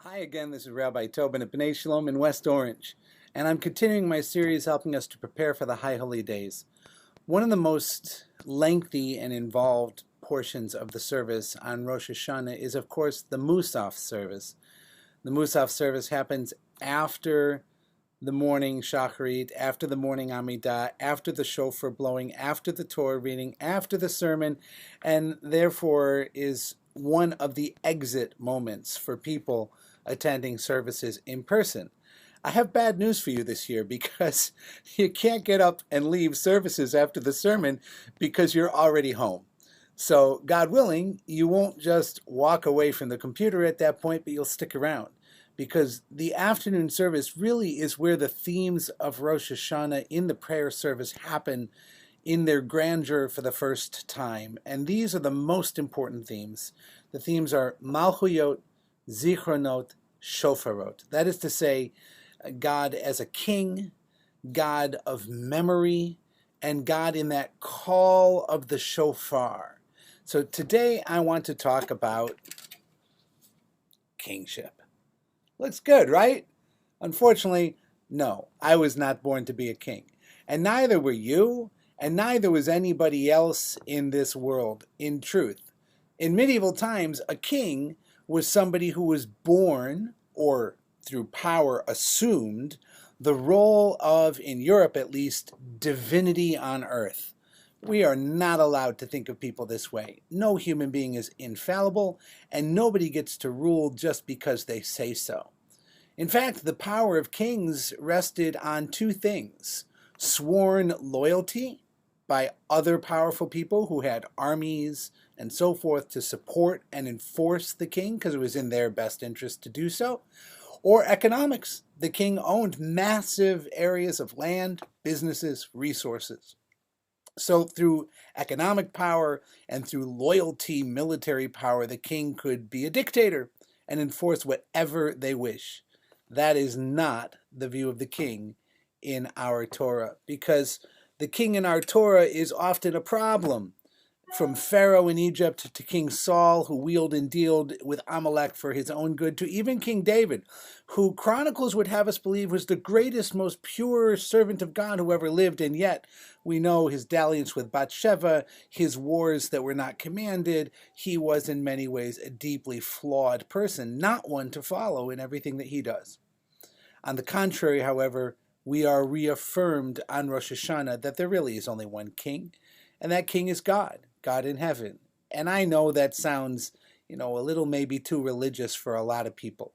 Hi again, this is Rabbi Tobin at B'nai Shalom in West Orange, and I'm continuing my series helping us to prepare for the High Holy Days. One of the most lengthy and involved portions of the service on Rosh Hashanah is, of course, the Musaf service. The Musaf service happens after the morning Shacharit, after the morning Amidah, after the shofar blowing, after the Torah reading, after the sermon, and therefore is one of the exit moments for people attending services in person. I have bad news for you this year because you can't get up and leave services after the sermon because you're already home. So, God willing, you won't just walk away from the computer at that point, but you'll stick around, because the afternoon service really is where the themes of Rosh Hashanah in the prayer service happen in their grandeur for the first time. And these are the most important themes. The themes are Malkhuyot, Zichronot, Shofarot. That is to say, God as a king, God of memory, and God in that call of the shofar. So today I want to talk about kingship. Looks good, right? Unfortunately, no, I was not born to be a king. And neither were you, and neither was anybody else in this world, in truth. In medieval times, a king was somebody who was born, or through power assumed, the role of, in Europe at least, divinity on earth. We are not allowed to think of people this way. No human being is infallible, and nobody gets to rule just because they say so. In fact, the power of kings rested on two things: sworn loyalty by other powerful people who had armies and so forth to support and enforce the king because it was in their best interest to do so, or economics. The king owned massive areas of land, businesses, resources. So through economic power and through loyalty, military power, the king could be a dictator and enforce whatever they wish. That is not the view of the king in our Torah, because the king in our Torah is often a problem. From Pharaoh in Egypt to King Saul, who wheeled and dealed with Amalek for his own good, to even King David, who Chronicles would have us believe was the greatest, most pure servant of God who ever lived, and yet we know his dalliance with Bathsheba, his wars that were not commanded. He was in many ways a deeply flawed person, not one to follow in everything that he does. On the contrary, however, we are reaffirmed on Rosh Hashanah that there really is only one king, and that king is God. God in heaven. And I know that sounds, a little maybe too religious for a lot of people.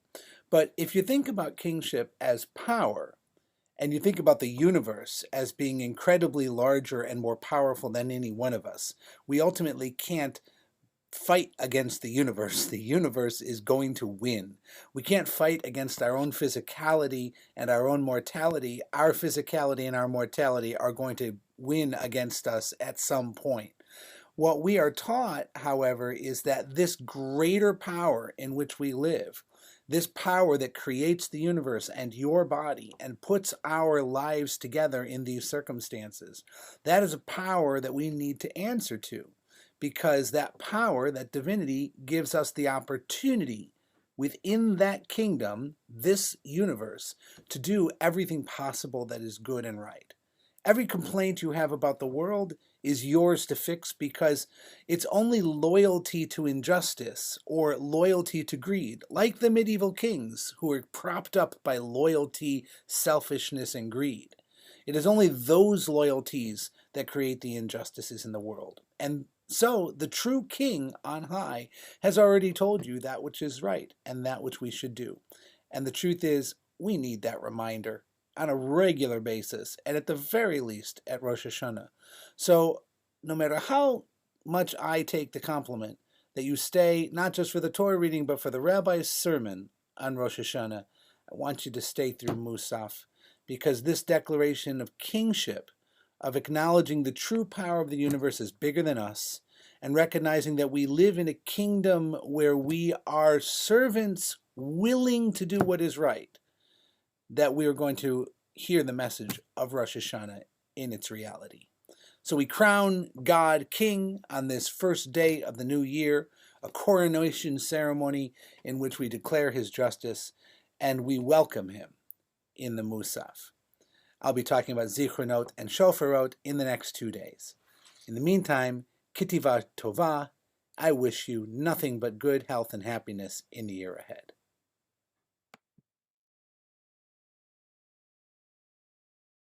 But if you think about kingship as power, and you think about the universe as being incredibly larger and more powerful than any one of us, we ultimately can't fight against the universe. The universe is going to win. We can't fight against our own physicality and our own mortality. Our physicality and our mortality are going to win against us at some point. What we are taught, however, is that this greater power in which we live, this power that creates the universe and your body and puts our lives together in these circumstances, that is a power that we need to answer to, because that power, that divinity, gives us the opportunity within that kingdom, this universe, to do everything possible that is good and right. Every complaint you have about the world is yours to fix, because it's only loyalty to injustice or loyalty to greed, like the medieval kings who were propped up by loyalty, selfishness, and greed. It is only those loyalties that create the injustices in the world. And so the true king on high has already told you that which is right and that which we should do. And the truth is, we need that reminder on a regular basis, and at the very least at Rosh Hashanah. So no matter how much I take the compliment that you stay not just for the Torah reading but for the rabbi's sermon on Rosh Hashanah, I want you to stay through Musaf, because this declaration of kingship, of acknowledging the true power of the universe is bigger than us, and recognizing that we live in a kingdom where we are servants willing to do what is right, that we are going to hear the message of Rosh Hashanah in its reality. So we crown God King on this first day of the new year, a coronation ceremony in which we declare his justice and we welcome him in the Musaf. I'll be talking about Zichronot and Shofarot in the next 2 days. In the meantime, Kitiva Tova, I wish you nothing but good health and happiness in the year ahead.